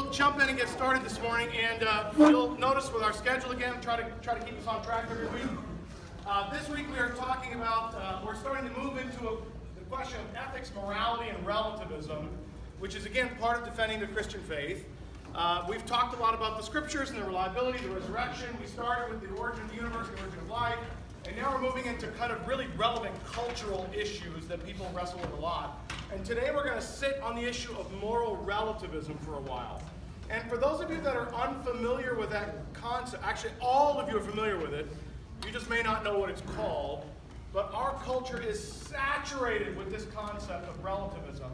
we'll jump in and get started this morning, and you'll notice with our schedule again, try to keep us on track every week. This week we are talking about, we're starting to move into the question of ethics, morality, and relativism, which is again part of defending the Christian faith. We've talked a lot about the scriptures and the reliability, the resurrection. We started with the origin of the universe, the origin of life, and now we're moving into kind of really relevant cultural issues that people wrestle with a lot. And today we're going to sit on the issue of moral relativism for a while. And for those of you that are unfamiliar with that concept, actually all of you are familiar with it, you just may not know what it's called, but our culture is saturated with this concept of relativism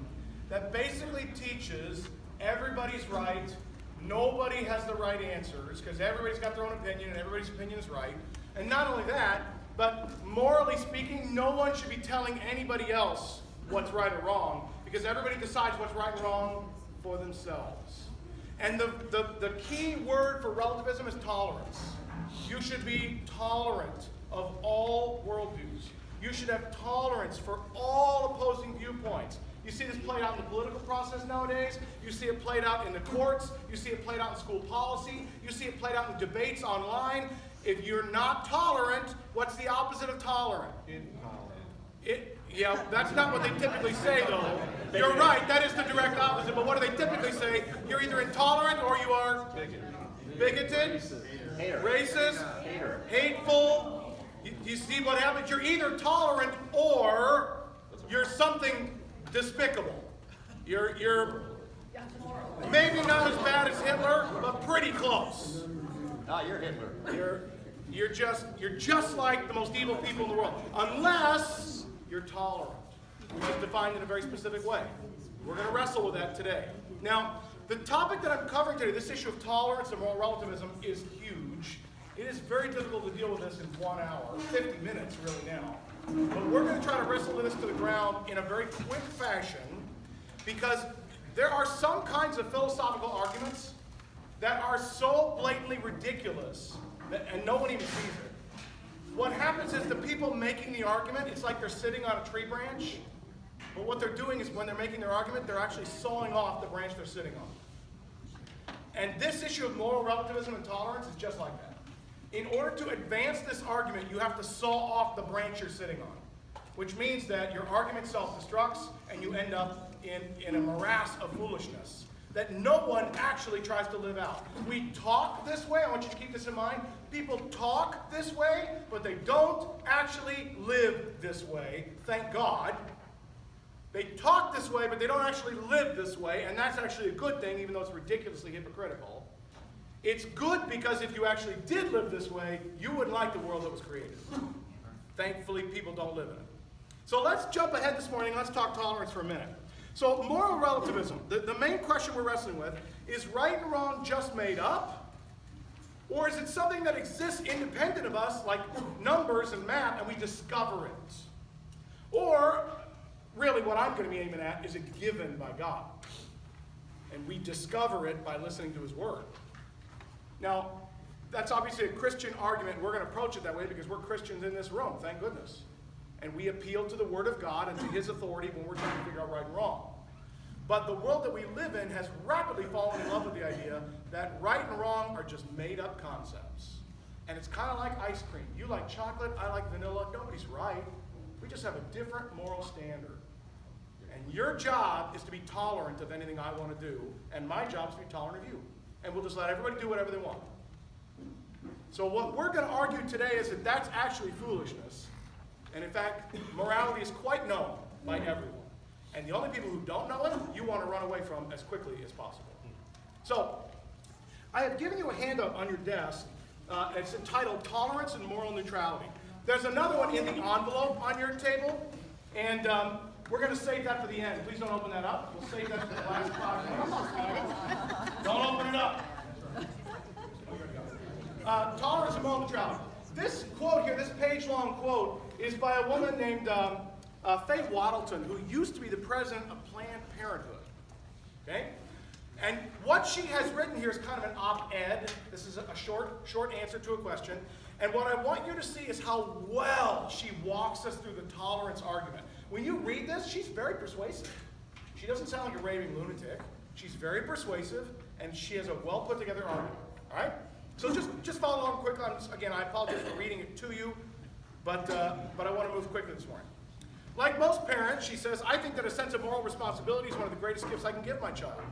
that basically teaches everybody's right, nobody has the right answers, because everybody's got their own opinion and everybody's opinion is right. And not only that, but morally speaking, no one should be telling anybody else what's right or wrong, because everybody decides what's right and wrong for themselves. And the key word for relativism is tolerance. You should be tolerant of all worldviews. You should have tolerance for all opposing viewpoints. You see this played out in the political process nowadays. You see it played out in the courts. You see it played out in school policy. You see it played out in debates online. If you're not tolerant, what's the opposite of tolerant? Intolerant. Yeah, that's not what they typically say, though. You're right, that is the direct opposite. But what do they typically say? You're either intolerant or you are bigoted, racist, hateful. You see what happens? You're either tolerant or you're something despicable. You're maybe not as bad as Hitler, but pretty close. No, you're Hitler. You're just like the most evil people in the world, unless you're tolerant, which is defined in a very specific way. We're going to wrestle with that today. Now, the topic that I'm covering today, this issue of tolerance and moral relativism, is huge. It is very difficult to deal with this in 1 hour, 50 minutes really now. But we're going to try to wrestle this to the ground in a very quick fashion, because there are some kinds of philosophical arguments that are so blatantly ridiculous and no one even sees it. What happens is the people making the argument, it's like they're sitting on a tree branch, but what they're doing is when they're making their argument, they're actually sawing off the branch they're sitting on. And this issue of moral relativism and tolerance is just like that. In order to advance this argument, you have to saw off the branch you're sitting on, which means that your argument self-destructs and you end up in a morass of foolishness that no one actually tries to live out. We talk this way. I want you to keep this in mind. People talk this way, but they don't actually live this way, thank God. They talk this way, but they don't actually live this way, and that's actually a good thing, even though it's ridiculously hypocritical. It's good because if you actually did live this way, you wouldn't like the world that was created. Thankfully, people don't live in it. So let's jump ahead this morning. Let's talk tolerance for a minute. So moral relativism, the main question we're wrestling with, is right and wrong just made up? Or is it something that exists independent of us, like numbers and math, and we discover it? Or, really what I'm going to be aiming at, is it given by God? And we discover it by listening to His Word. Now, that's obviously a Christian argument. We're going to approach it that way because we're Christians in this room, thank goodness. And we appeal to the Word of God and to His authority when we're trying to figure out right and wrong. But the world that we live in has rapidly fallen in love with the idea that right and wrong are just made-up concepts. And it's kind of like ice cream. You like chocolate, I like vanilla. Nobody's right. We just have a different moral standard. And your job is to be tolerant of anything I want to do, and my job is to be tolerant of you. And we'll just let everybody do whatever they want. So what we're going to argue today is that that's actually foolishness. And in fact, morality is quite known by everyone. And the only people who don't know it, you want to run away from as quickly as possible. So, I have given you a handout on your desk. It's entitled Tolerance and Moral Neutrality. There's another one in the envelope on your table. And we're going to save that for the end. Please don't open that up. We'll save that for the last 5 minutes. Don't open it up. Tolerance and moral neutrality. This quote here, this page-long quote, is by a woman named Faye Waddleton, who used to be the president of Planned Parenthood. Okay? And what she has written here is kind of an op-ed. This is a short answer to a question. And what I want you to see is how well she walks us through the tolerance argument. When you read this, she's very persuasive. She doesn't sound like a raving lunatic. She's very persuasive, and she has a well put together argument. All right? So just follow along quickly. Again, I apologize for reading it to you, but I want to move quickly this morning. Like most parents, she says, I think that a sense of moral responsibility is one of the greatest gifts I can give my child.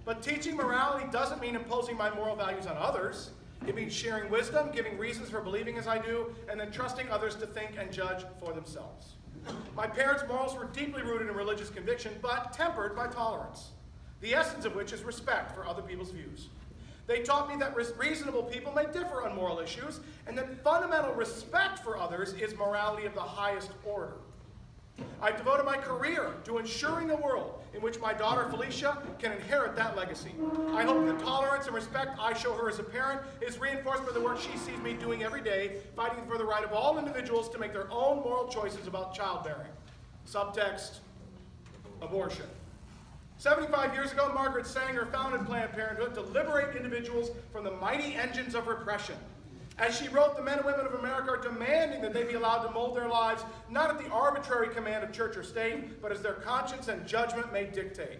But teaching morality doesn't mean imposing my moral values on others. It means sharing wisdom, giving reasons for believing as I do, and then trusting others to think and judge for themselves. My parents' morals were deeply rooted in religious conviction, but tempered by tolerance, the essence of which is respect for other people's views. They taught me that reasonable people may differ on moral issues, and that fundamental respect for others is morality of the highest order. I've devoted my career to ensuring a world in which my daughter Felicia can inherit that legacy. I hope the tolerance and respect I show her as a parent is reinforced by the work she sees me doing every day, fighting for the right of all individuals to make their own moral choices about childbearing. Subtext, abortion. 75 years ago, Margaret Sanger founded Planned Parenthood to liberate individuals from the mighty engines of repression. As she wrote, the men and women of America are demanding that they be allowed to mold their lives, not at the arbitrary command of church or state, but as their conscience and judgment may dictate.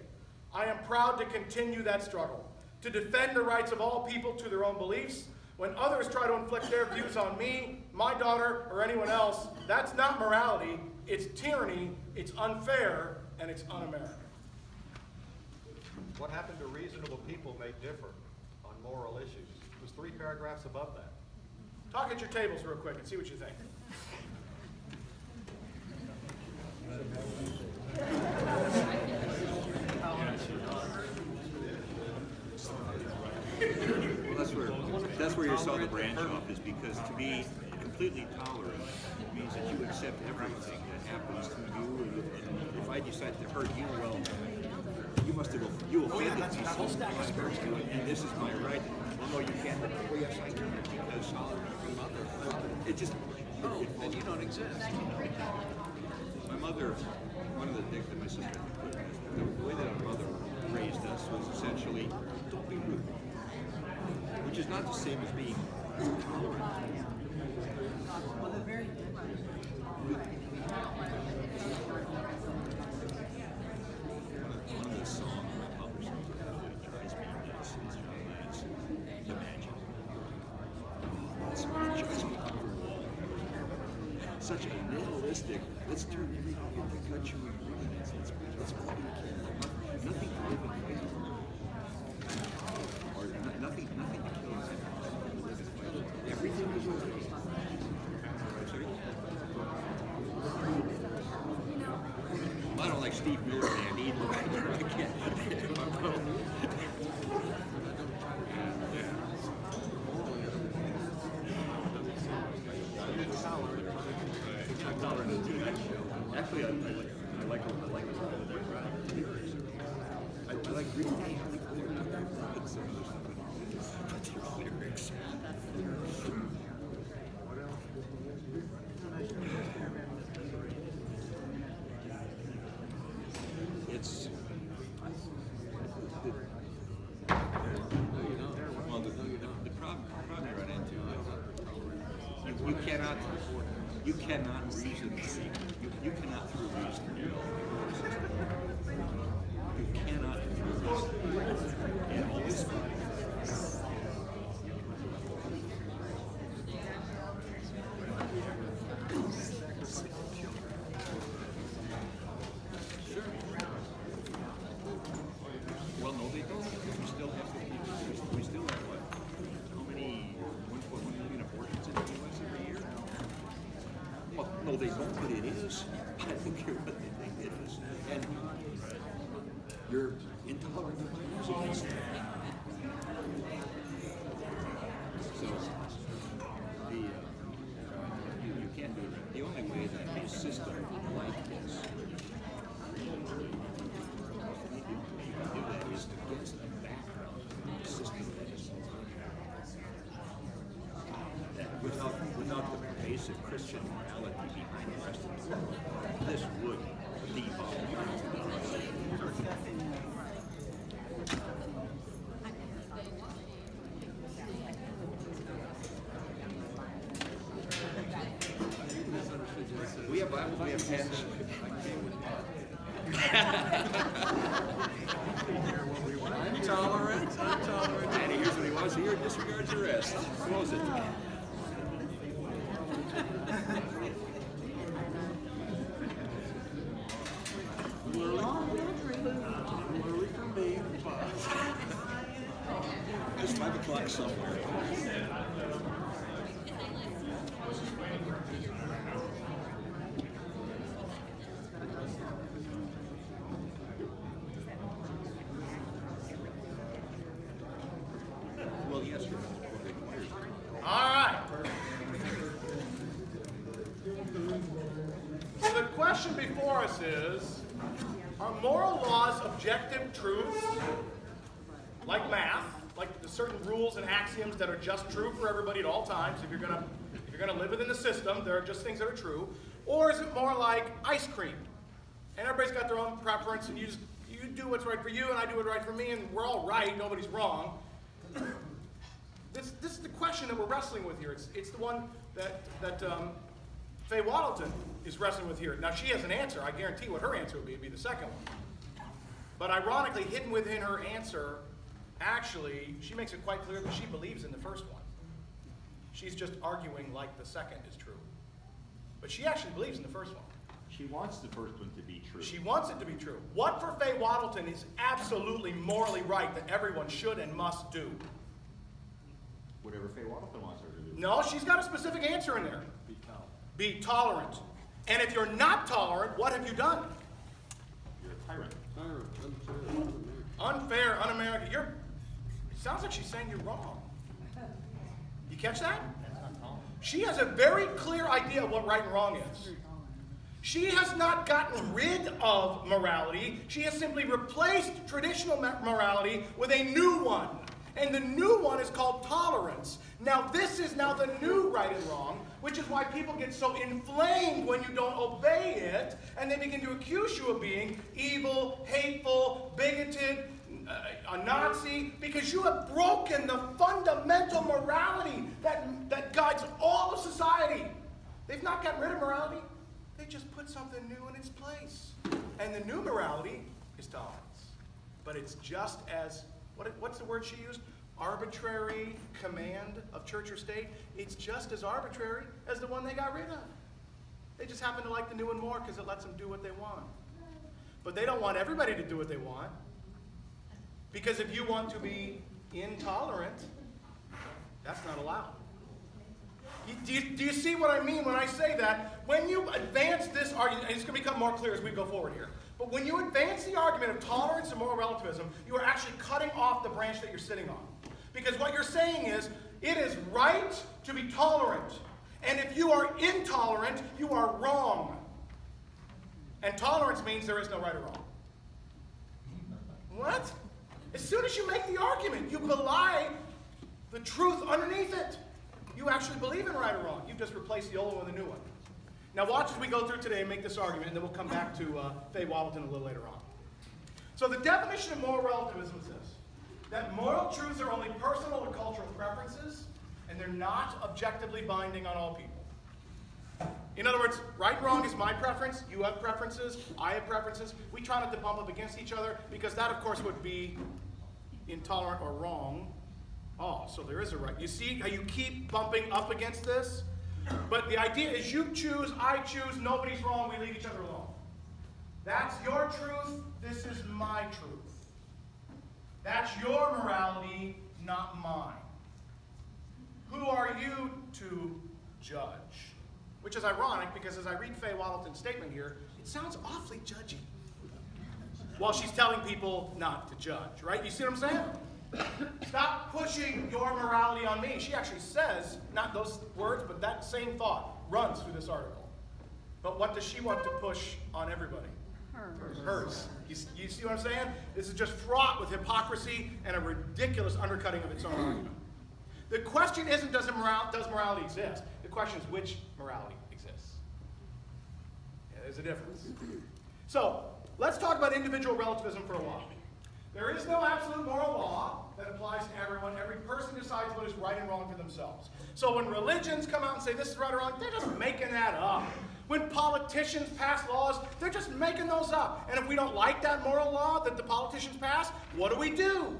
I am proud to continue that struggle, to defend the rights of all people to their own beliefs. When others try to inflict their views on me, my daughter, or anyone else, that's not morality, it's tyranny, it's unfair, and it's un-American. What happened to reasonable people may differ on moral issues? It was 3 paragraphs above that. Talk at your tables real quick and see what you think. Well, that's where you saw the branch off, is because to be completely tolerant means that you accept everything that happens to you. And if I decide to hurt you, well, you offended me, so I hurt you, and this is my right. Well, no, you can't. Well, yes, I can, because it just. Oh, and you don't exist. My mother, one of the things that my sister put is the way that our mother raised us was essentially, don't be rude. Which is not the same as being tolerant. Well, they're very One of the songs my published that drives me nuts is Imagine. It's drives me up the wall. Such a nihilistic, let's turn everybody into gut chewing ruminants. Let's all be killed. Nothing to live and fight for. Or nothing to kill us. Everything is okay. Sorry? I don't like Steve Miller Band either. I can't. I'm tolerant of too. Actually, I like it. I like reading lyrics. It's well, the problem you run into is you cannot reason. You cannot through reason. You cannot through reason. And all this. Sure. Well, no, they don't, because we still have we still have what? How many? 1.1 million abortions in the U.S. every year? Well, no, they don't, but it is. I don't care what they think it is. And you're intolerant of views against that. So, you can't do it. The only way that a system like this do that is against the background of the system that is without the pervasive Christian morality behind the rest of the world, this would devolve. We have Bibles, we have pens. Just close it. Early for me, but it's 5 o'clock somewhere. Well, yes, sir. All right. So the question before us is, are moral laws objective truths, like math, like the certain rules and axioms that are just true for everybody at all times? If you're gonna live within the system, there are just things that are true. Or is it more like ice cream, and everybody's got their own preference, and you do what's right for you, and I do what's right for me, and we're all right, nobody's wrong. This is the question that we're wrestling with here. It's the one that Faye Waddleton is wrestling with here. Now, she has an answer. I guarantee what her answer would be. It'd be the second one. But ironically, hidden within her answer, actually, she makes it quite clear that she believes in the first one. She's just arguing like the second is true. But she actually believes in the first one. She wants the first one to be true. She wants it to be true. What for Faye Waddleton is absolutely morally right that everyone should and must do? Whatever Faye Waddleton wants her to do. No, she's got a specific answer in there. Be tolerant. Be tolerant. And if you're not tolerant, what have you done? You're a tyrant. Unfair, un-American. It sounds like she's saying you're wrong. You catch that? She has a very clear idea of what right and wrong is. She has not gotten rid of morality. She has simply replaced traditional morality with a new one. And the new one is called tolerance. Now, this is now the new right and wrong, which is why people get so inflamed when you don't obey it, and they begin to accuse you of being evil, hateful, bigoted, a Nazi, because you have broken the fundamental morality that guides all of society. They've not gotten rid of morality. They just put something new in its place. And the new morality is tolerance. But it's just as, what's the word she used? Arbitrary command of church or state. It's just as arbitrary as the one they got rid of. They just happen to like the new one more because it lets them do what they want. But they don't want everybody to do what they want. Because if you want to be intolerant, that's not allowed. Do you see what I mean when I say that? When you advance this argument, and it's going to become more clear as we go forward here, but when you advance the argument of tolerance and moral relativism, you are actually cutting off the branch that you're sitting on. Because what you're saying is, it is right to be tolerant. And if you are intolerant, you are wrong. And tolerance means there is no right or wrong. What? As soon as you make the argument, you belie the truth underneath it. You actually believe in right or wrong. You've just replaced the old one with a new one. Now watch as we go through today and make this argument, and then we'll come back to Faye Waddleton a little later on. So the definition of moral relativism is this: that moral truths are only personal or cultural preferences, and they're not objectively binding on all people. In other words, right and wrong is my preference, you have preferences, I have preferences. We try not to bump up against each other, because that, of course, would be intolerant or wrong. Oh, so there is a right. You see how you keep bumping up against this? But the idea is you choose, I choose, nobody's wrong, we leave each other alone. That's your truth, this is my truth. That's your morality, not mine. Who are you to judge? Which is ironic, because as I read Faye Waddleton's statement here, it sounds awfully judgy. While she's telling people not to judge, right? You see what I'm saying? Stop pushing your morality on me. She actually says, not those words, but that same thought runs through this article. But what does she want to push on everybody? Hers. You see what I'm saying? This is just fraught with hypocrisy and a ridiculous undercutting of its own argument. The question isn't does morality exist? The question is which morality exists. Yeah, there's a difference. So, let's talk about individual relativism for a while. There is no absolute moral law that applies to everyone. Every person decides what is right and wrong for themselves. So when religions come out and say this is right or wrong, they're just making that up. When politicians pass laws, they're just making those up. And if we don't like that moral law that the politicians pass, what do?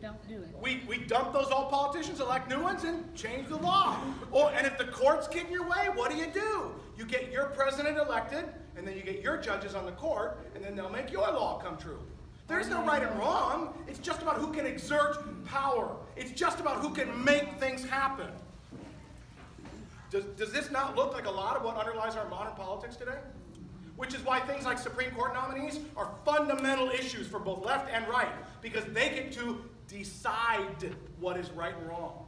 Don't do it. We dump those old politicians, elect new ones, and change the law. And if the courts get in your way, what do? You get your president elected, and then you get your judges on the court, and then they'll make your law come true. There's no right and wrong. It's just about who can exert power. It's just about who can make things happen. Does this not look like a lot of what underlies our modern politics today? Which is why things like Supreme Court nominees are fundamental issues for both left and right, because they get to decide what is right and wrong.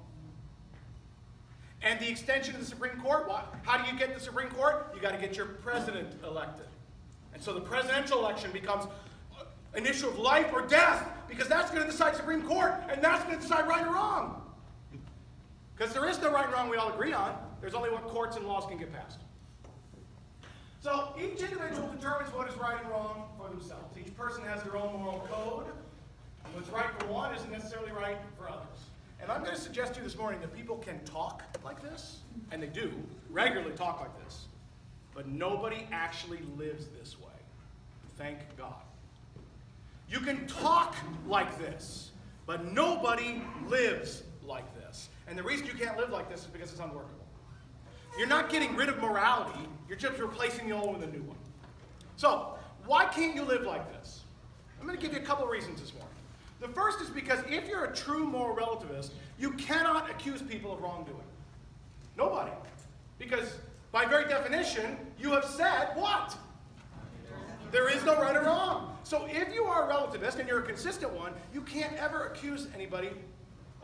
And the extension of the Supreme Court, how do you get the Supreme Court? You got to get your president elected. And so the presidential election becomes an issue of life or death, because that's going to decide Supreme Court, and that's going to decide right or wrong. Because there is no right and wrong we all agree on. There's only what courts and laws can get passed. So each individual determines what is right and wrong for themselves. Each person has their own moral code. And what's right for one isn't necessarily right for others. And I'm going to suggest to you this morning that people can talk like this, and they do regularly talk like this, but nobody actually lives this way. Thank God. You can talk like this, but nobody lives like this. And the reason you can't live like this is because it's unworkable. You're not getting rid of morality, you're just replacing the old with a new one. So, why can't you live like this? I'm going to give you a couple of reasons this morning. The first is because if you're a true moral relativist, you cannot accuse people of wrongdoing. Nobody. Because by very definition, you have said what? There is no right or wrong. So if you are a relativist and you're a consistent one, you can't ever accuse anybody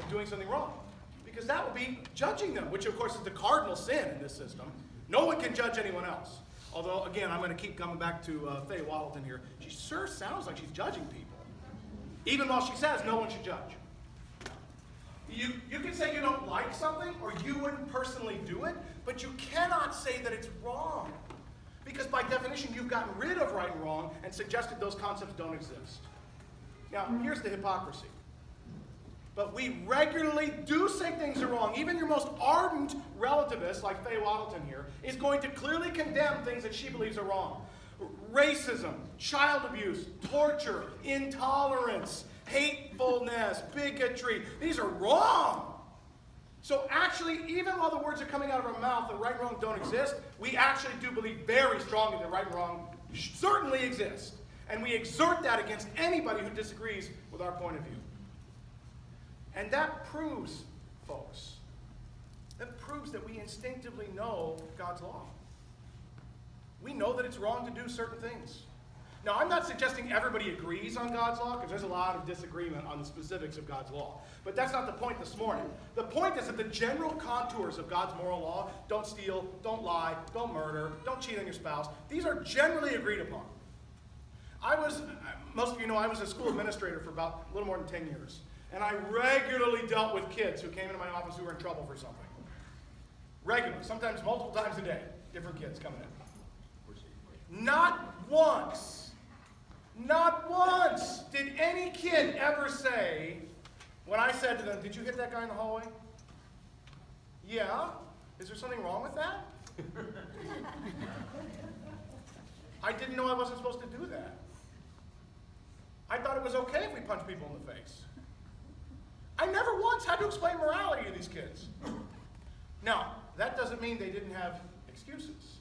of doing something wrong. Because that would be judging them, which of course is the cardinal sin in this system. No one can judge anyone else. Although, again, I'm going to keep coming back to Faye Waddleton here. She sure sounds like she's judging people. Even while she says no one should judge. You can say you don't like something or you wouldn't personally do it, but you cannot say that it's wrong. Because by definition, you've gotten rid of right and wrong and suggested those concepts don't exist. Now, here's the hypocrisy. But we regularly do say things are wrong. Even your most ardent relativist, like Faye Waddleton here, is going to clearly condemn things that she believes are wrong. Racism, child abuse, torture, intolerance, hatefulness, bigotry. These are wrong. So actually, even while the words are coming out of our mouth that right and wrong don't exist, we actually do believe very strongly that right and wrong certainly exist. And we exert that against anybody who disagrees with our point of view. And that proves, folks, that we instinctively know God's law. We know that it's wrong to do certain things. Now, I'm not suggesting everybody agrees on God's law, because there's a lot of disagreement on the specifics of God's law. But that's not the point this morning. The point is that the general contours of God's moral law, don't steal, don't lie, don't murder, don't cheat on your spouse, these are generally agreed upon. Most of you know, I was a school administrator for about a little more than 10 years. And I regularly dealt with kids who came into my office who were in trouble for something. Regularly, sometimes multiple times a day, different kids coming in. Not once did any kid ever say, when I said to them, did you hit that guy in the hallway? Yeah. Is there something wrong with that? I didn't know I wasn't supposed to do that. I thought it was okay if we punched people in the face. I never once had to explain morality to these kids. Now, that doesn't mean they didn't have excuses.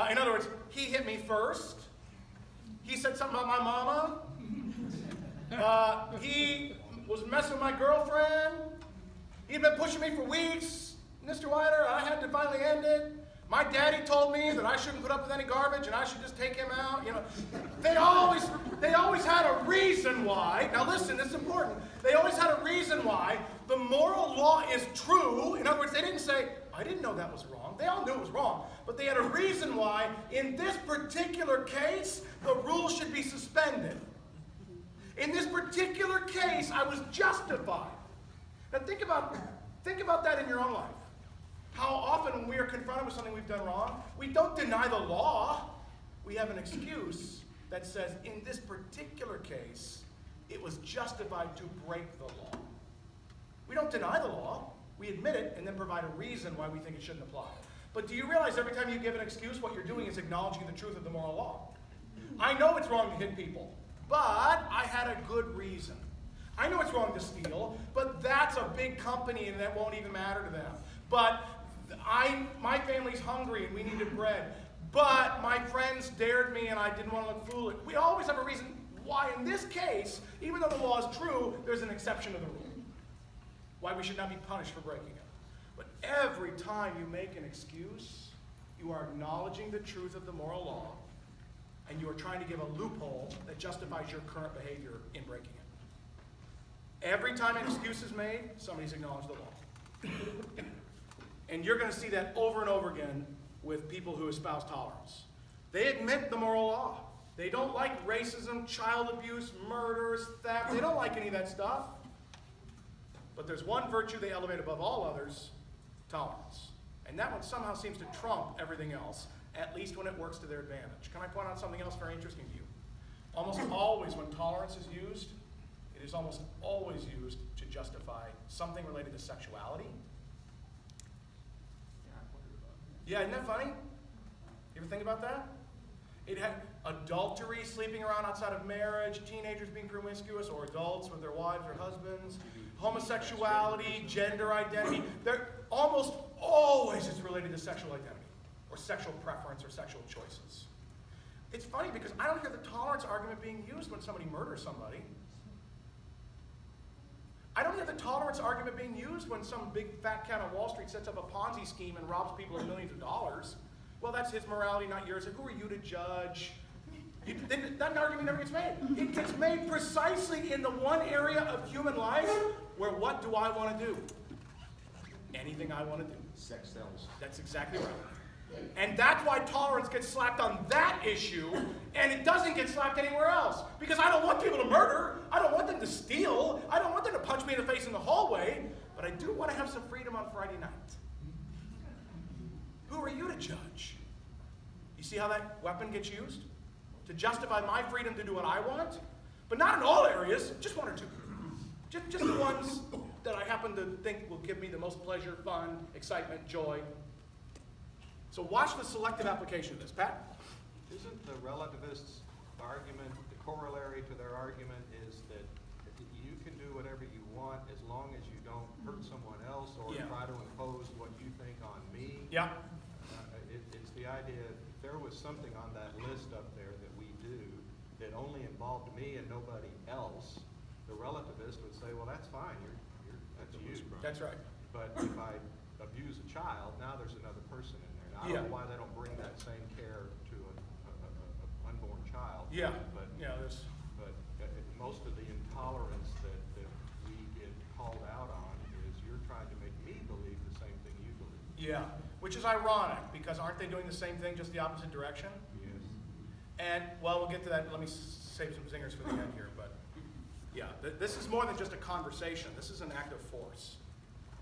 In other words, he hit me first. He said something about my mama. He was messing with my girlfriend. He'd been pushing me for weeks. Mr. Wider, I had to finally end it. My daddy told me that I shouldn't put up with any garbage and I should just take him out. You know, they always had a reason why. Now listen, this is important. They always had a reason why the moral law is true. In other words, they didn't say, I didn't know that was wrong. They all knew it was wrong. But they had a reason why, in this particular case, the rule should be suspended. In this particular case, I was justified. Now think about that in your own life. How often when we are confronted with something we've done wrong, we don't deny the law. We have an excuse that says, in this particular case, it was justified to break the law. We don't deny the law. We admit it and then provide a reason why we think it shouldn't apply. But do you realize every time you give an excuse, what you're doing is acknowledging the truth of the moral law? I know it's wrong to hit people, but I had a good reason. I know it's wrong to steal, but that's a big company and that won't even matter to them. But my family's hungry and we needed bread. But my friends dared me and I didn't want to look foolish. We always have a reason why in this case, even though the law is true, there's an exception to the rule. Why we should not be punished for breaking it. But every time you make an excuse, you are acknowledging the truth of the moral law, and you are trying to give a loophole that justifies your current behavior in breaking it. Every time an excuse is made, somebody's acknowledged the law. And you're going to see that over and over again with people who espouse tolerance. They admit the moral law. They don't like racism, child abuse, murders, theft. They don't like any of that stuff. But there's one virtue they elevate above all others, tolerance. And that one somehow seems to trump everything else, at least when it works to their advantage. Can I point out something else very interesting to you? Almost always when tolerance is used, it is almost always used to justify something related to sexuality. Yeah, isn't that funny? You ever think about that? It had adultery, sleeping around outside of marriage, teenagers being promiscuous, or adults with their wives or husbands, homosexuality, gender identity. They're almost always it's related to sexual identity, or sexual preference, or sexual choices. It's funny because I don't hear the tolerance argument being used when somebody murders somebody. I don't hear the tolerance argument being used when some big fat cat on Wall Street sets up a Ponzi scheme and robs people of millions of dollars. Well, that's his morality, not yours. And who are you to judge? That argument never gets made. It gets made precisely in the one area of human life where what do I want to do? Anything I want to do. Sex sells. That's exactly right. And that's why tolerance gets slapped on that issue, and it doesn't get slapped anywhere else. Because I don't want people to murder. I don't want them to steal. I don't want them to punch me in the face in the hallway. But I do want to have some freedom on Friday night. Who are you to judge? You see how that weapon gets used? To justify my freedom to do what I want? But not in all areas, just one or two. Just the ones that I happen to think will give me the most pleasure, fun, excitement, joy. So watch the selective application of this. Pat? Isn't the relativists' argument, the corollary to their argument is that you can do whatever you want as long as you don't hurt someone else or try to impose what you think on me? Yeah. It's the idea, if there was something on that list up there that we do that only involved me and nobody else, the relativist would say, well, that's fine, that's you. That's right. But if I abuse a child, now there's another person in there. Now, I don't know why they don't bring that same care to an unborn child. Yeah. But most of the intolerance that we get called out on is you're trying to make me believe the same thing you believe. Yeah, which is ironic, because aren't they doing the same thing, just the opposite direction? Yes. And, well, we'll get to that. Let me save some zingers for the end here. But, yeah, this is more than just a conversation. This is an act of force.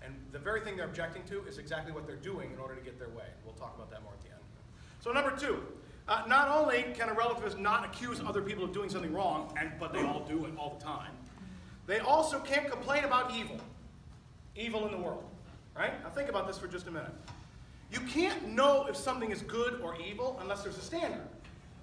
And the very thing they're objecting to is exactly what they're doing in order to get their way. We'll talk about that more at the end. So number two, not only can a relativist not accuse other people of doing something wrong, but they all do it all the time, they also can't complain about evil in the world. Right? Now think about this for just a minute. You can't know if something is good or evil unless there's a standard.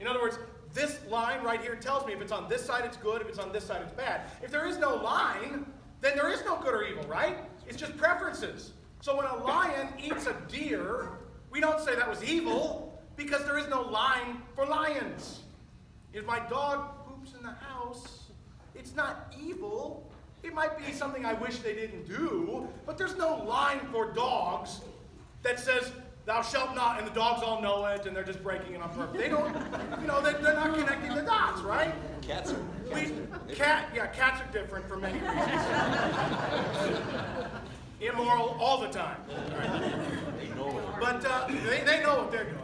In other words, this line right here tells me if it's on this side it's good, if it's on this side it's bad. If there is no line, then there is no good or evil, right? It's just preferences. So when a lion eats a deer, we don't say that was evil because there is no line for lions. If my dog poops in the house, it's not evil. It might be something I wish they didn't do, but there's no line for dogs that says, thou shalt not, and the dogs all know it, and they're just breaking it on purpose. They don't, they're not connecting the dots, right? Cats are. Cats are different for many reasons. Immoral all the time. They know it. But they know what they're doing.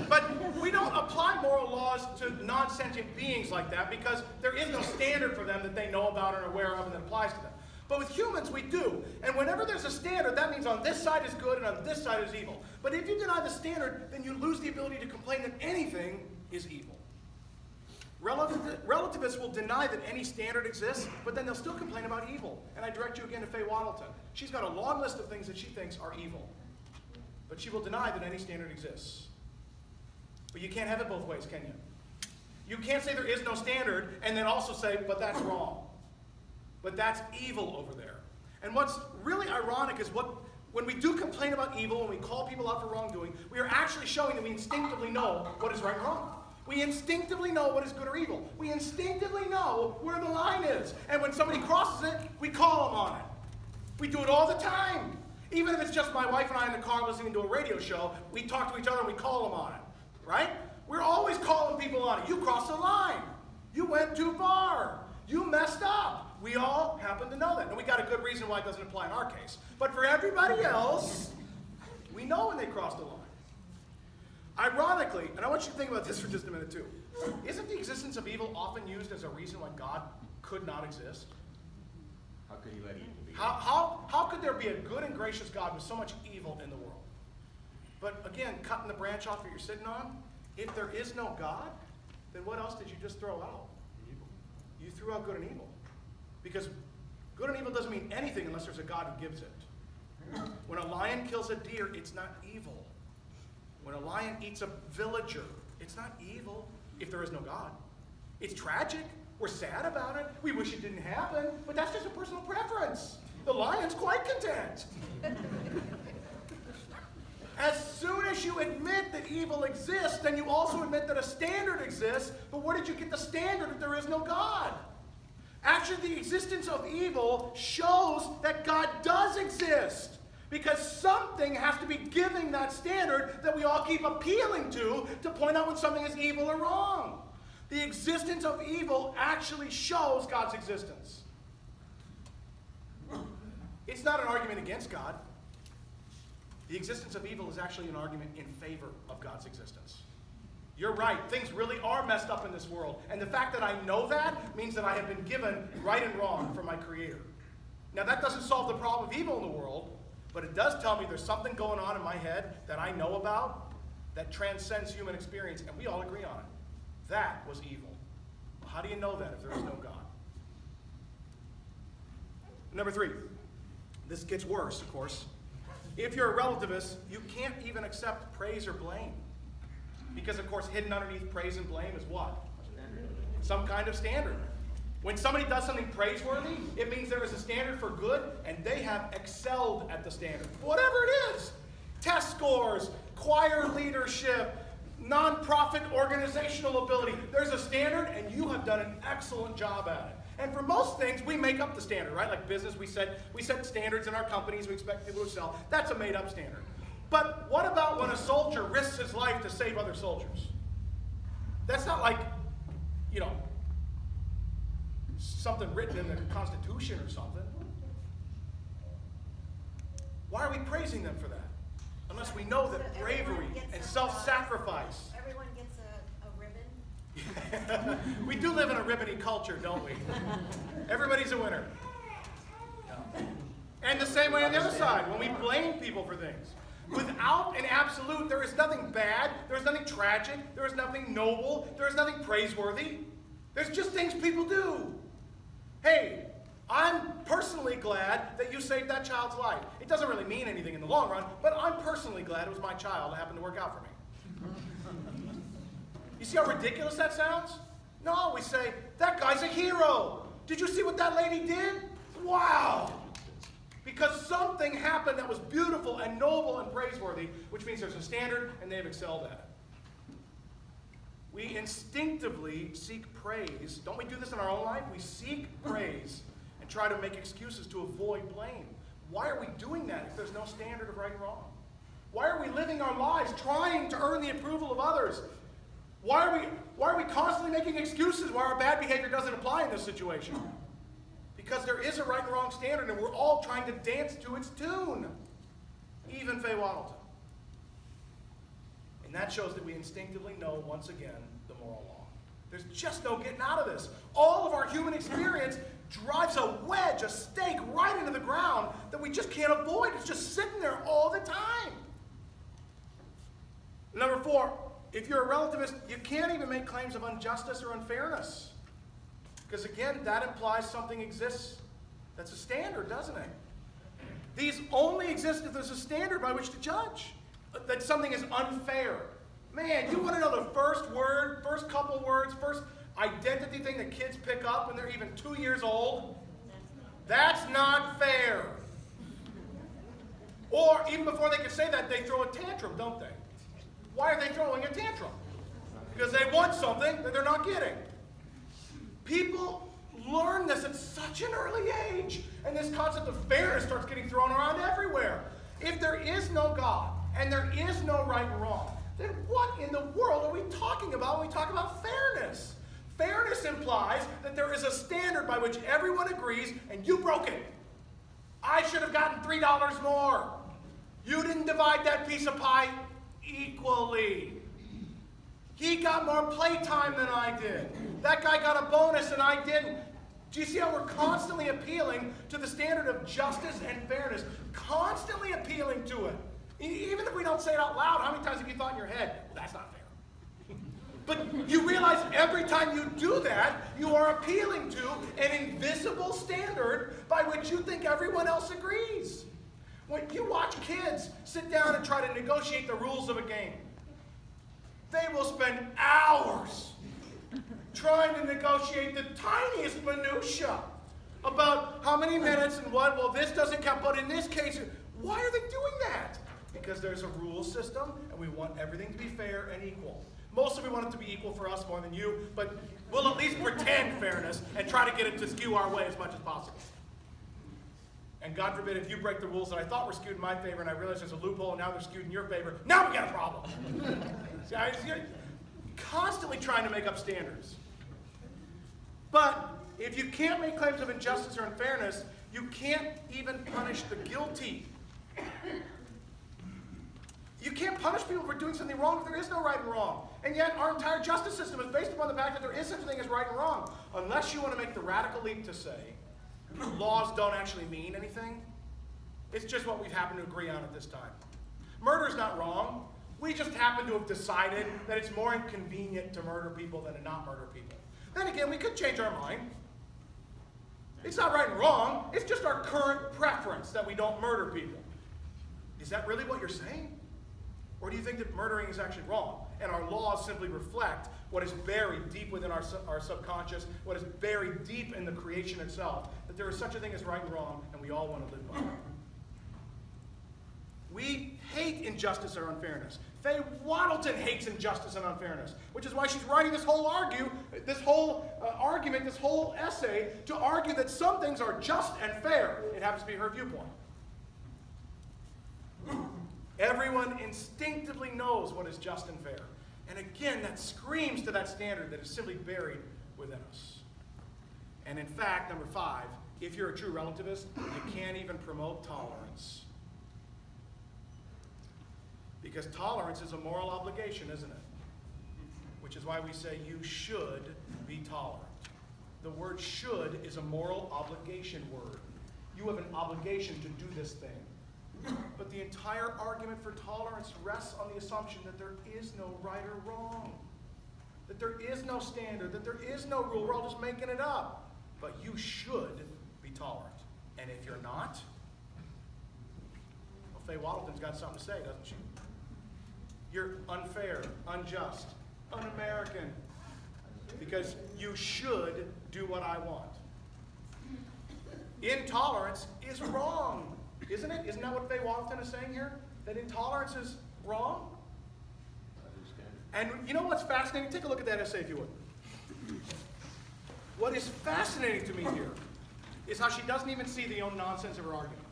But we don't apply moral laws to non-sentient beings like that because there is no standard for them that they know about or are aware of and that applies to them. But with humans, we do. And whenever there's a standard, that means on this side is good and on this side is evil. But if you deny the standard, then you lose the ability to complain that anything is evil. Relativists will deny that any standard exists, but then they'll still complain about evil. And I direct you again to Faye Waddleton. She's got a long list of things that she thinks are evil. But she will deny that any standard exists. But you can't have it both ways, can you? You can't say there is no standard and then also say, but that's wrong. But that's evil over there. And what's really ironic is when we do complain about evil, when we call people out for wrongdoing, we are actually showing that we instinctively know what is right and wrong. We instinctively know what is good or evil. We instinctively know where the line is. And when somebody crosses it, we call them on it. We do it all the time. Even if it's just my wife and I in the car listening to a radio show, we talk to each other and we call them on it. Right? We're always calling people on it. You crossed the line. You went too far. You messed up. We all happen to know that. And we got a good reason why it doesn't apply in our case. But for everybody else, we know when they crossed the line. Ironically, and I want you to think about this for just a minute too, isn't the existence of evil often used as a reason why God could not exist? How could he let evil be? How could there be a good and gracious God with so much evil in the world? But again, cutting the branch off that you're sitting on, if there is no God, then what else did you just throw out? Evil. You threw out good and evil. Because good and evil doesn't mean anything unless there's a God who gives it. When a lion kills a deer, it's not evil. When a lion eats a villager, it's not evil if there is no God. It's tragic. We're sad about it. We wish it didn't happen, but that's just a personal preference. The lion's quite content. As soon as you admit that evil exists, then you also admit that a standard exists, but where did you get the standard if there is no God? Actually, the existence of evil shows that God does exist. Because something has to be giving that standard that we all keep appealing to point out when something is evil or wrong. The existence of evil actually shows God's existence. It's not an argument against God. The existence of evil is actually an argument in favor of God's existence. You're right, things really are messed up in this world. And the fact that I know that means that I have been given right and wrong from my Creator. Now that doesn't solve the problem of evil in the world, but it does tell me there's something going on in my head that I know about that transcends human experience, and we all agree on it. That was evil. Well, how do you know that if there is no God? Number 3. This gets worse, of course. If you're a relativist, you can't even accept praise or blame. Because, of course, hidden underneath praise and blame is what? Some kind of standard. When somebody does something praiseworthy, it means there is a standard for good, and they have excelled at the standard. Whatever it is. Test scores, choir leadership, non-profit organizational ability. There's a standard, and you have done an excellent job at it. And for most things, we make up the standard, right? Like business, we set standards in our companies. We expect people to sell. That's a made-up standard. But what about when a soldier risks his life to save other soldiers? That's not like, something written in the Constitution or something. Why are we praising them for that? Unless we know that bravery and self-sacrifice. Everyone gets a ribbon. We do live in a ribbony culture, don't we? Everybody's a winner. And the same way on the other side, when we blame people for things. Without an absolute, there is nothing bad, there is nothing tragic, there is nothing noble, there is nothing praiseworthy. There's just things people do. Hey, I'm personally glad that you saved that child's life. It doesn't really mean anything in the long run, but I'm personally glad it was my child that happened to work out for me. You see how ridiculous that sounds? No, we say, that guy's a hero. Did you see what that lady did? Wow. Because something happened that was beautiful and noble and praiseworthy, which means there's a standard and they've excelled at it. We instinctively seek praise. Don't we do this in our own life? We seek praise and try to make excuses to avoid blame. Why are we doing that if there's no standard of right and wrong? Why are we living our lives trying to earn the approval of others? Why are we constantly making excuses why our bad behavior doesn't apply in this situation? Because there is a right and wrong standard, and we're all trying to dance to its tune. Even Faye Waddleton. And that shows that we instinctively know, once again, the moral law. There's just no getting out of this. All of our human experience drives a wedge, a stake right into the ground that we just can't avoid. It's just sitting there all the time. Number 4, if you're a relativist, you can't even make claims of injustice or unfairness. Because again, that implies something exists that's a standard, doesn't it? These only exist if there's a standard by which to judge. That something is unfair. Man, you want to know the first word, first couple words, first identity thing that kids pick up when they're even 2 years old? That's not fair. Or even before they can say that, they throw a tantrum, don't they? Why are they throwing a tantrum? Because they want something that they're not getting. People learn this at such an early age, and this concept of fairness starts getting thrown around everywhere. If there is no God, and there is no right and wrong, then what in the world are we talking about when we talk about fairness? Fairness implies that there is a standard by which everyone agrees, and you broke it. I should have gotten $3 more. You didn't divide that piece of pie equally. He got more playtime than I did. That guy got a bonus and I didn't. Do you see how we're constantly appealing to the standard of justice and fairness? Constantly appealing to it. Even if we don't say it out loud, how many times have you thought in your head, well, that's not fair? But you realize every time you do that, you are appealing to an invisible standard by which you think everyone else agrees. When you watch kids sit down and try to negotiate the rules of a game, they will spend hours trying to negotiate the tiniest minutia about how many minutes and what, well, this doesn't count, but in this case, why are they doing that? Because there's a rule system, and we want everything to be fair and equal. Mostly we want it to be equal for us more than you, but we'll at least pretend fairness and try to get it to skew our way as much as possible. And God forbid if you break the rules that I thought were skewed in my favor and I realize there's a loophole and now they're skewed in your favor, now we got a problem. See, you're constantly trying to make up standards. But if you can't make claims of injustice or unfairness, you can't even punish the guilty. You can't punish people for doing something wrong if there is no right and wrong. And yet our entire justice system is based upon the fact that there is such a thing as right and wrong. Unless you want to make the radical leap to say laws don't actually mean anything, it's just what we've happened to agree on at this time. Murder's not wrong. We just happen to have decided that it's more inconvenient to murder people than to not murder people. Then again, we could change our mind. It's not right and wrong. It's just our current preference that we don't murder people. Is that really what you're saying? Or do you think that murdering is actually wrong, and our laws simply reflect what is buried deep within our subconscious, what is buried deep in the creation itself, that there is such a thing as right and wrong, and we all want to live by it? We hate injustice or unfairness. Faye Waddleton hates injustice and unfairness, which is why she's writing this whole argument, this whole essay to argue that some things are just and fair. It happens to be her viewpoint. Everyone instinctively knows what is just and fair. And again, that screams to that standard that is simply buried within us. And in fact, number 5, if you're a true relativist, you can't even promote tolerance. Because tolerance is a moral obligation, isn't it? Which is why we say you should be tolerant. The word should is a moral obligation word. You have an obligation to do this thing. But the entire argument for tolerance rests on the assumption that there is no right or wrong. That there is no standard, that there is no rule. We're all just making it up. But you should be tolerant. And if you're not, well, Faye Waddleton's got something to say, doesn't she? You're unfair, unjust, un-American, because you should do what I want. Intolerance is wrong, isn't it? Isn't that what Faye Waddleton is saying here? That intolerance is wrong? And you know what's fascinating? Take a look at that essay if you would. What is fascinating to me here is how she doesn't even see the own nonsense of her argument.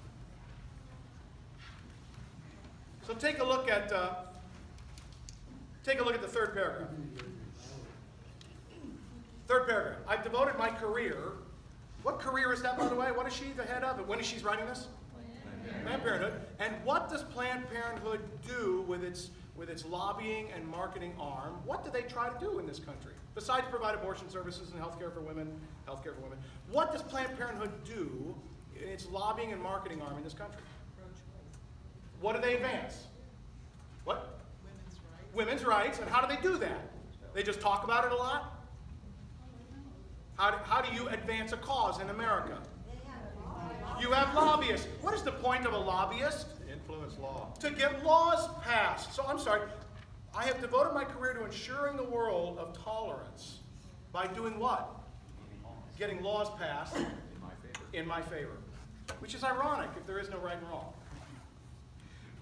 So take a look at the third paragraph. Third paragraph. I've devoted my career. What career is that, by the way? What is she the head of? When is she writing this? Planned Parenthood. And what does Planned Parenthood do with its lobbying and marketing arm? What do they try to do in this country? Besides provide abortion services and health care for women. What does Planned Parenthood do in its lobbying and marketing arm in this country? What do they advance? What? Women's rights. And how do they do that? They just talk about it a lot? How do you advance a cause in America? You have lobbyists. What is the point of a lobbyist? Influence law. To get laws passed. So I'm sorry. I have devoted my career to ensuring the world of tolerance by doing what? Getting laws passed in my favor, which is ironic if there is no right and wrong.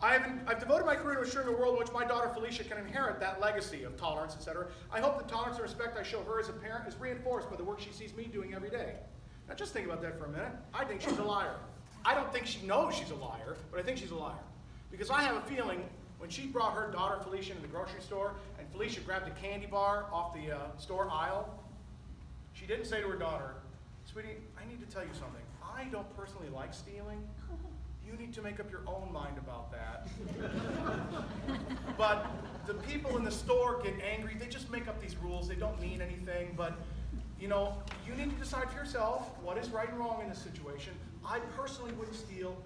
I've devoted my career to ensuring a world in which my daughter Felicia can inherit that legacy of tolerance, etc. I hope the tolerance and respect I show her as a parent is reinforced by the work she sees me doing every day. Now just think about that for a minute. I think she's a liar. I don't think she knows she's a liar, but I think she's a liar. Because I have a feeling when she brought her daughter Felicia into the grocery store and Felicia grabbed a candy bar off the store aisle, she didn't say to her daughter, "Sweetie, I need to tell you something. I don't personally like stealing. You need to make up your own mind about that." But the people in the store get angry. They just make up these rules. They don't mean anything. But, you know, you need to decide for yourself what is right and wrong in this situation. I personally wouldn't steal.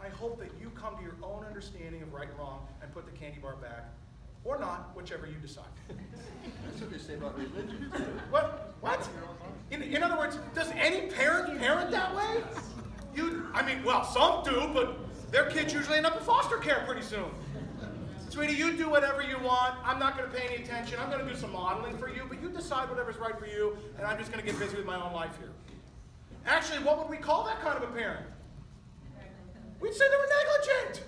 I hope that you come to your own understanding of right and wrong and put the candy bar back. Or not, whichever you decide. That's what they say about religion. What? In other words, does any parent that way? Well, some do, but their kids usually end up in foster care pretty soon. Sweetie, you do whatever you want. I'm not going to pay any attention. I'm going to do some modeling for you, but you decide whatever's right for you, and I'm just going to get busy with my own life here. Actually, what would we call that kind of a parent? We'd say they were negligent.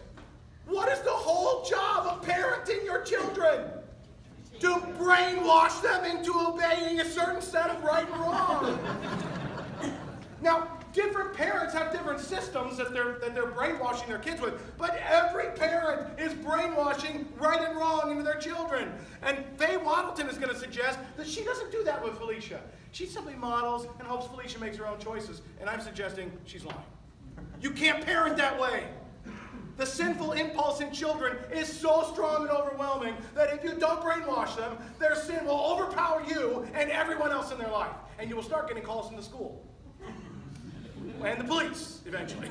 What is the whole job of parenting your children? To brainwash them into obeying a certain set of right and wrong. Now, different parents have different systems that they're brainwashing their kids with, but every parent is brainwashing right and wrong into their children. And Faye Waddleton is going to suggest that she doesn't do that with Felicia. She simply models and hopes Felicia makes her own choices, and I'm suggesting she's lying. You can't parent that way. The sinful impulse in children is so strong and overwhelming that if you don't brainwash them, their sin will overpower you and everyone else in their life. And you will start getting calls from the school. And the police, eventually.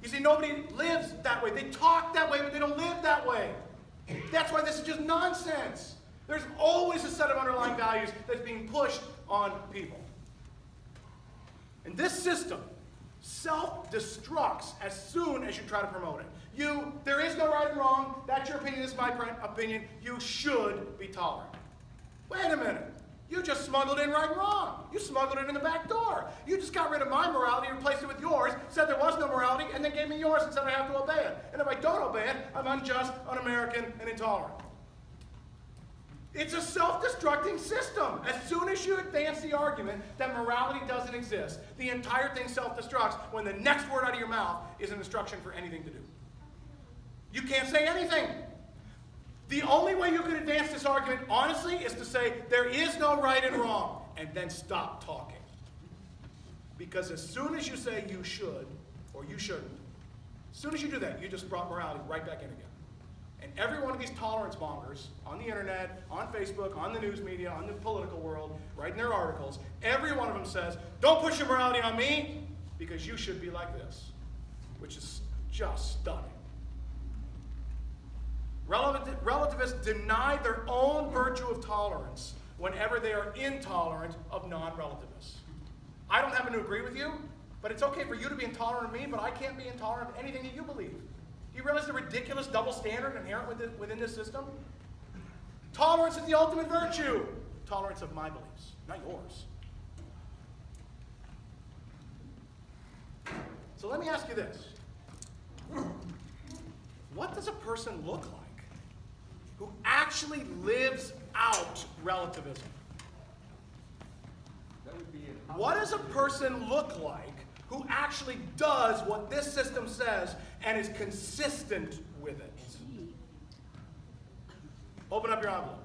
You see, nobody lives that way. They talk that way, but they don't live that way. That's why this is just nonsense. There's always a set of underlying values that's being pushed on people. And this system self-destructs as soon as you try to promote it. There is no right and wrong. That's your opinion. This is my opinion. You should be tolerant. Wait a minute. You just smuggled in right and wrong. You smuggled it in the back door. You just got rid of my morality, replaced it with yours, said there was no morality, and then gave me yours and said I have to obey it. And if I don't obey it, I'm unjust, un-American, and intolerant. It's a self-destructing system. As soon as you advance the argument that morality doesn't exist, the entire thing self-destructs when the next word out of your mouth is an instruction for anything to do. You can't say anything. The only way you can advance this argument, honestly, is to say there is no right and wrong, and then stop talking. Because as soon as you say you should, or you shouldn't, as soon as you do that, you just brought morality right back in again. And every one of these tolerance mongers on the internet, on Facebook, on the news media, on the political world, writing their articles, every one of them says, don't push your morality on me because you should be like this, which is just stunning. Relativists deny their own virtue of tolerance whenever they are intolerant of non-relativists. I don't happen to agree with you, but it's okay for you to be intolerant of me, but I can't be intolerant of anything that you believe. Do you realize the ridiculous double standard inherent within this system? Tolerance is the ultimate virtue. Tolerance of my beliefs, not yours. So let me ask you this. What does a person look like who actually lives out relativism? What does a person look like who actually does what this system says and is consistent with it? Open up your envelope.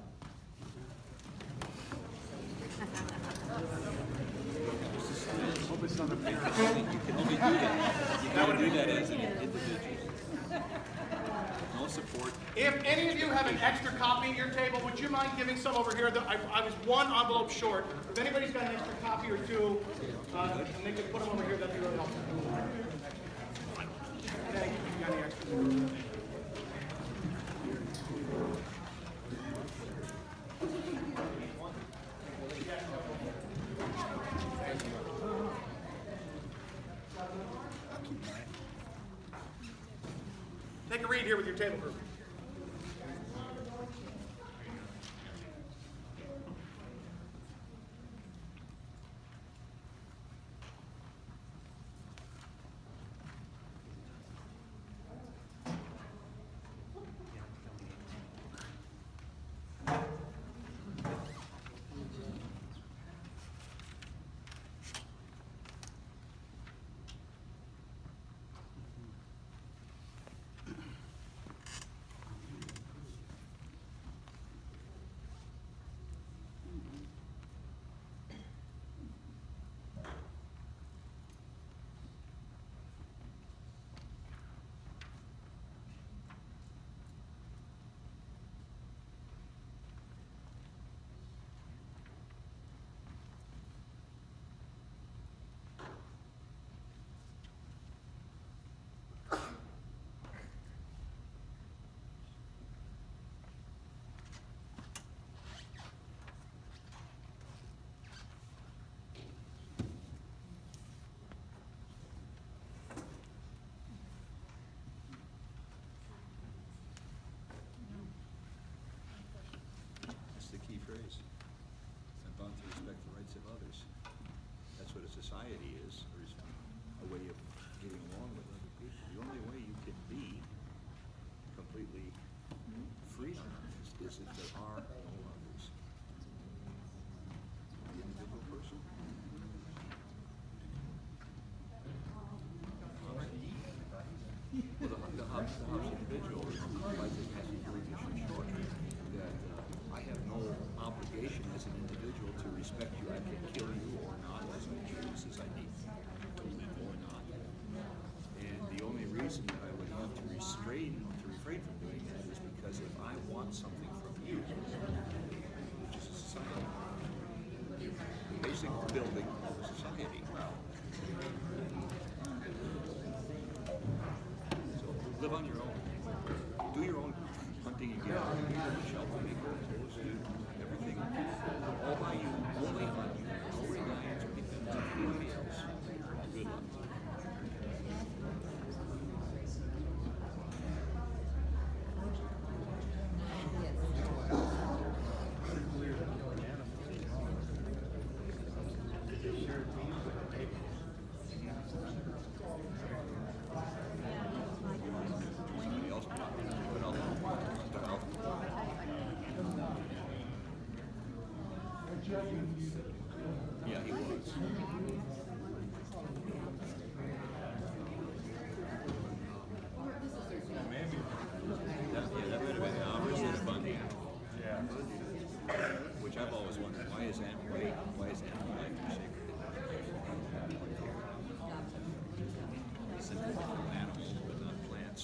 Hope it's not a parent. You can only do that. You can only do that as an individual. No support. If any of you have an extra copy at your table, would you mind giving some over here? I was one envelope short. If anybody's got an extra copy or two, and they can put them over here, that'd be really helpful. Thank you. You got any extras? Take a read here with your table group. pity. So live on your own. Do your own hunting and gathering. Do your shelter, make your clothes, do everything. All by you, only on you. No reliance or dependence on anybody else. Good luck. Somebody else put out the mouth. Yeah, he was. That might have been obviously the Bundy. Yeah. Which I've always wondered, why is animal life sacred? Simple animals, but not plants.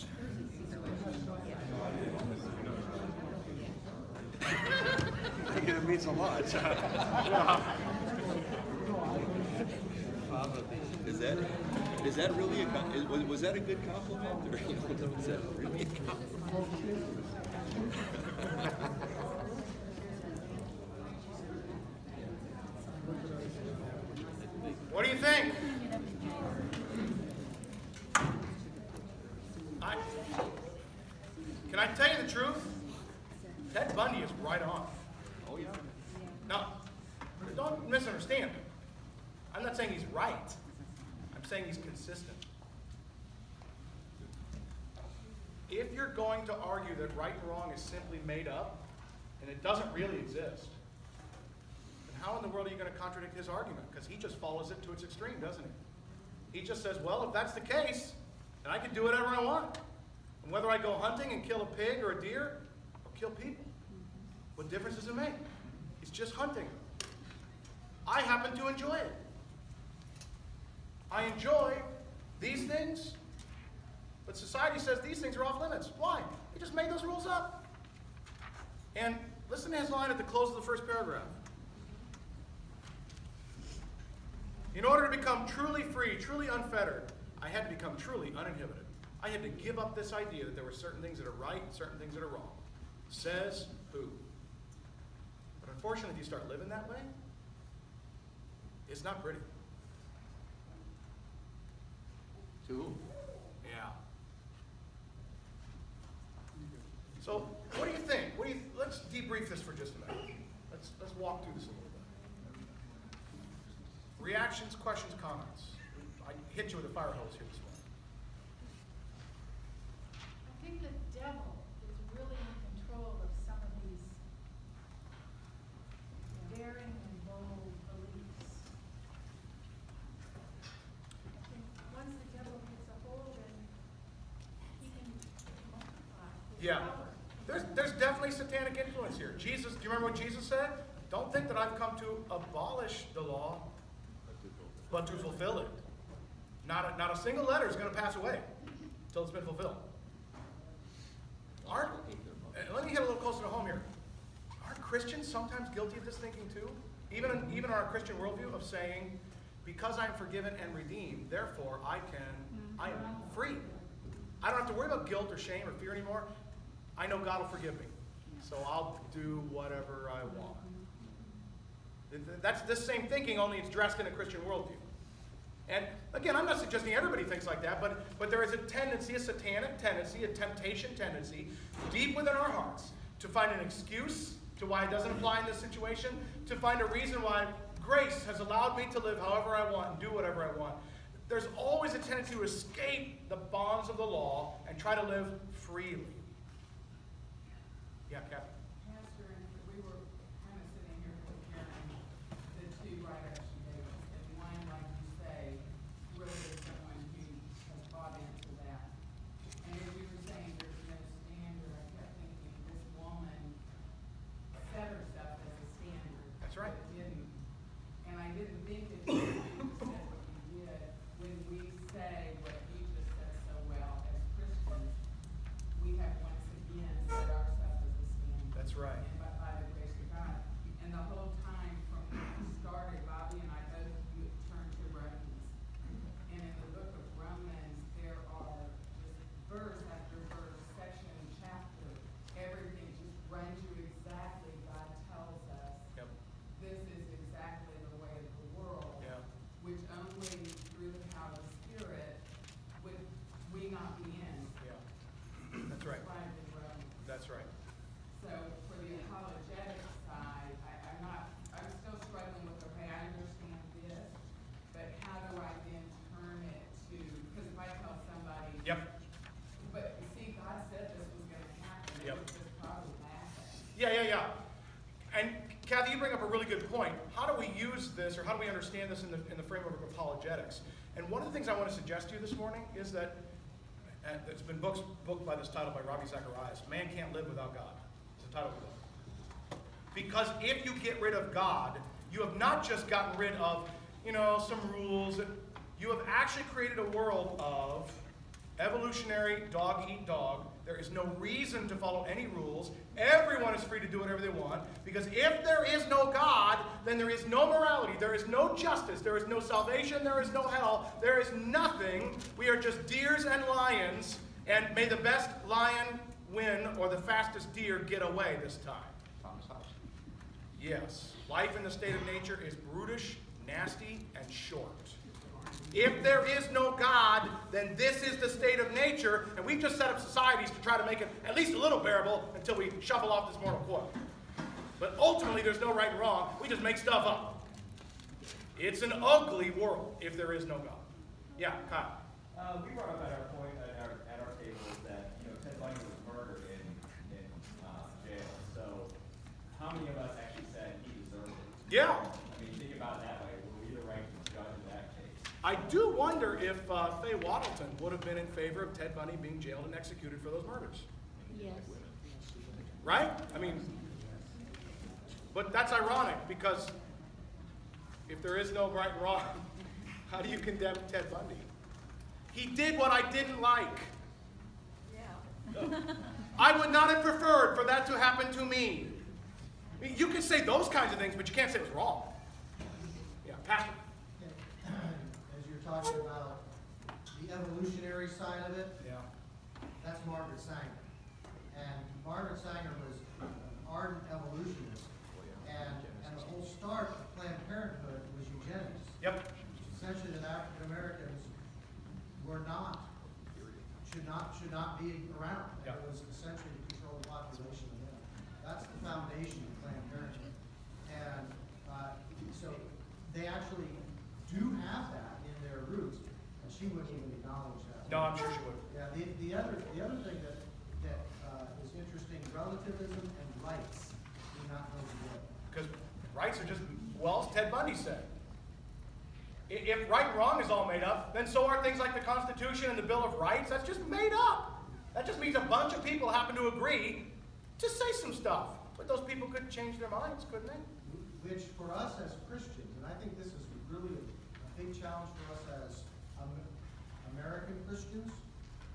I think it means a lot. Is that really was that a good compliment, or was that really a compliment? What do you think? Can I tell you the truth? Ted Bundy is right on. Oh yeah. Now, don't misunderstand me. I'm not saying he's right. I'm saying he's consistent. If you're going to argue that right and wrong is simply made up, and it doesn't really exist, then how in the world are you going to contradict his argument? Because he just follows it to its extreme, doesn't he? He just says, well, if that's the case, then I can do whatever I want. And whether I go hunting and kill a pig or a deer, or kill people, what difference does it make? It's just hunting. I happen to enjoy it. I enjoy these things, but society says these things are off limits. Why? He just made those rules up. And listen to his line at the close of the first paragraph. In order to become truly free, truly unfettered, I had to become truly uninhibited. I had to give up this idea that there were certain things that are right and certain things that are wrong. Says who? But unfortunately, if you start living that way, it's not pretty. To whom? Yeah. So, what do you think? Let's debrief this for just a minute. Let's walk through this a little bit. Reactions, questions, comments. I hit you with a fire hose here this morning. I think the devil is really in control of some of these daring and bold beliefs. I think once the devil gets a hold, then he can multiply his Yeah. power. There's definitely satanic influence here. Jesus, do you remember what Jesus said? Don't think that I've come to abolish the law, but to fulfill it. Not a single letter is going to pass away until it's been fulfilled. Let me hit a little closer to home here. Aren't Christians sometimes guilty of this thinking too? Even in our Christian worldview of saying, because I'm forgiven and redeemed, therefore I am free. I don't have to worry about guilt or shame or fear anymore. I know God will forgive me. So I'll do whatever I want. That's this same thinking, only it's dressed in a Christian worldview. And again, I'm not suggesting everybody thinks like that, but there is a tendency, a satanic tendency, a temptation tendency, deep within our hearts, to find an excuse to why it doesn't apply in this situation, to find a reason why grace has allowed me to live however I want and do whatever I want. There's always a tendency to escape the bonds of the law and try to live freely. Yeah, Kathy. Pastor, and we were kind of sitting here comparing the two write-ups you gave us, and one, like you say, really is someone who has bought into that. And as you were saying, there's no standard, I kept thinking this woman set herself as a standard. That's right. But didn't. And I didn't think that you said what you did when we say what you just said so well as Christians, we have once again set ourselves as a standard. That's right. And by the grace of God. And the whole time from when we started, Bobby and I both turned to we use this, or how do we understand this in the framework of apologetics? And one of the things I want to suggest to you this morning is that it's been booked by this title by Ravi Zacharias. Man Can't Live Without God. It's the title of the book. Because if you get rid of God, you have not just gotten rid of, some rules. You have actually created a world of evolutionary dog eat dog. There is no reason to follow any rules. Everyone is free to do whatever they want. Because if there is no God, then there is no morality. There is no justice. There is no salvation. There is no hell. There is nothing. We are just deers and lions. And may the best lion win or the fastest deer get away this time. Thomas Hobbes. Yes. Life in the state of nature is brutish, nasty, and short. If there is no God, then this is the state of nature, and we've just set up societies to try to make it at least a little bearable until we shuffle off this mortal coil. But ultimately, there's no right and wrong. We just make stuff up. It's an ugly world if there is no God. Yeah, Kyle. We brought up at our point at our table that Ted Bundy was murdered in jail. So how many of us actually said he deserved it? Yeah. I mean, think about it that way. Were we the right judge in that case? I do wonder if Faye Waddleton would have been in favor of Ted Bundy being jailed and executed for those murders. Yes. Right? I mean, but that's ironic because if there is no right and wrong, how do you condemn Ted Bundy? He did what I didn't like. Yeah. I would not have preferred for that to happen to me. I mean, you can say those kinds of things, but you can't say it was wrong. Yeah, Pastor. As you're talking about the evolutionary side of it, Yeah. that's Margaret Sanger. And Margaret Sanger was an ardent evolutionist. And the whole start of Planned Parenthood was eugenics. Yep. Essentially that African Americans should not be around. Yep. It was essentially to control the population of them. That's the foundation of Planned Parenthood. And so they actually do have that in their roots, and she wouldn't even acknowledge that. No, I'm sure she would. Yeah, the other thing that is interesting, relativism and rights do not go together. Because rights are just, well, as Ted Bundy said. If right and wrong is all made up, then so are things like the Constitution and the Bill of Rights. That's just made up. That just means a bunch of people happen to agree to say some stuff. But those people could change their minds, couldn't they? Which for us as Christians, and I think this is really a big challenge for us as American Christians,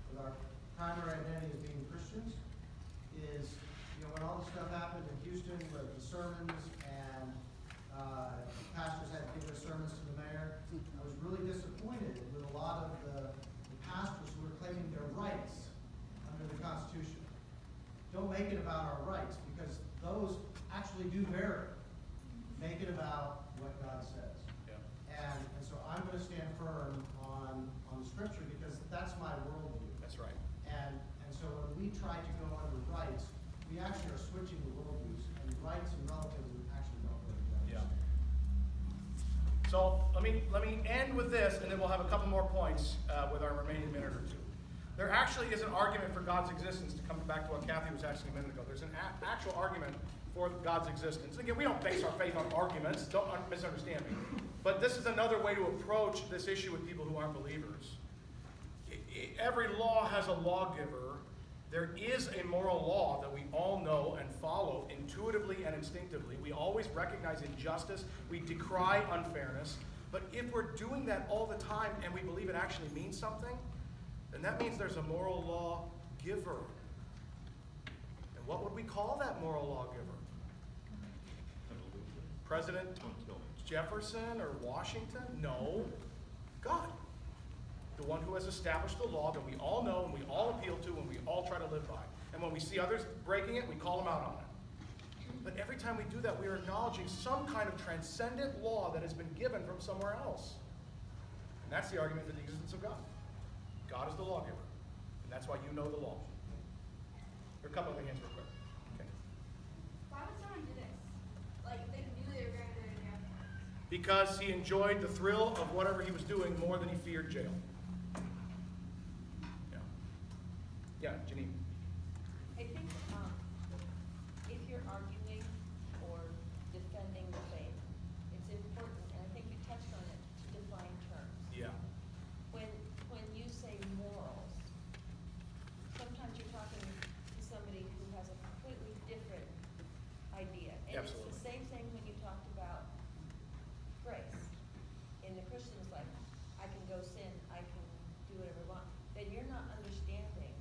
with our primary identity as being Christians, is, when all this stuff happened in Houston with the sermons and pastors had to give their sermons to the mayor, I was really disappointed with a lot of the pastors who were claiming their rights under the Constitution. Don't make it about our rights, because those actually do vary. Make it about what God says. Yeah. And so I'm going to stand firm on the Scripture, because that's my worldview. That's right. And so when we try to go under rights, we actually are switching the worldviews, and rights and relativism actually don't go together. Yeah. So let me end with this, and then we'll have a couple more points with our remaining minute or two. There actually is an argument for God's existence, to come back to what Kathy was asking a minute ago. There's an actual argument for God's existence. Again, we don't base our faith on arguments. Don't misunderstand me. But this is another way to approach this issue with people who aren't believers. Every law has a lawgiver. There is a moral law that we all know and follow intuitively and instinctively. We always recognize injustice. We decry unfairness. But if we're doing that all the time and we believe it actually means something, then that means there's a moral law giver. And what would we call that moral lawgiver? President Jefferson or Washington? No. God. The one who has established the law that we all know and we all appeal to and we all try to live by. And when we see others breaking it, we call them out on it. But every time we do that, we are acknowledging some kind of transcendent law that has been given from somewhere else. And that's the argument for the existence of God. God is the lawgiver. And that's why you know the law. There are a couple of hands real quick. Okay. Why would someone do this? Like, they knew they were going to go to jail. Because he enjoyed the thrill of whatever he was doing more than he feared jail. Yeah. Yeah, Janine. I think if you're arguing or defending the faith, it's go sin, I can do whatever I want, then you're not understanding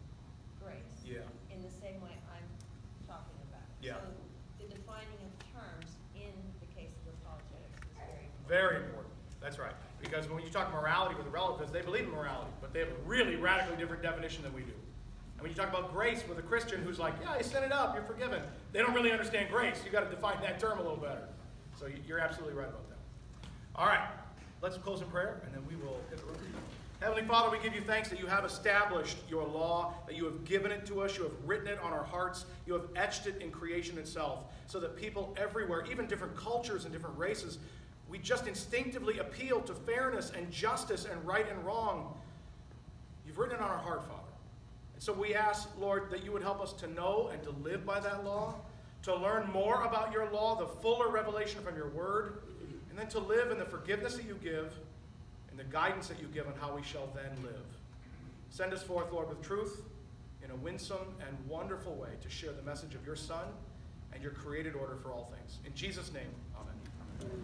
grace. Yeah. In the same way I'm talking about. Yeah. So the defining of terms in the case of apologetics is very important. Very important. That's right. Because when you talk morality with the relativists, they believe in morality, but they have a really radically different definition than we do. And when you talk about grace with a Christian who's like, yeah, you set it up, you're forgiven, they don't really understand grace. You've got to define that term a little better. So you're absolutely right about that. All right, let's close in prayer, and then we will hit the road. Heavenly Father, we give you thanks that you have established your law, that you have given it to us, you have written it on our hearts, you have etched it in creation itself, so that people everywhere, even different cultures and different races, we just instinctively appeal to fairness and justice and right and wrong. You've written it on our heart, Father. And so we ask, Lord, that you would help us to know and to live by that law, to learn more about your law, the fuller revelation from your word, and then to live in the forgiveness that you give and the guidance that you give on how we shall then live. Send us forth, Lord, with truth in a winsome and wonderful way to share the message of your Son and your created order for all things. In Jesus' name, amen.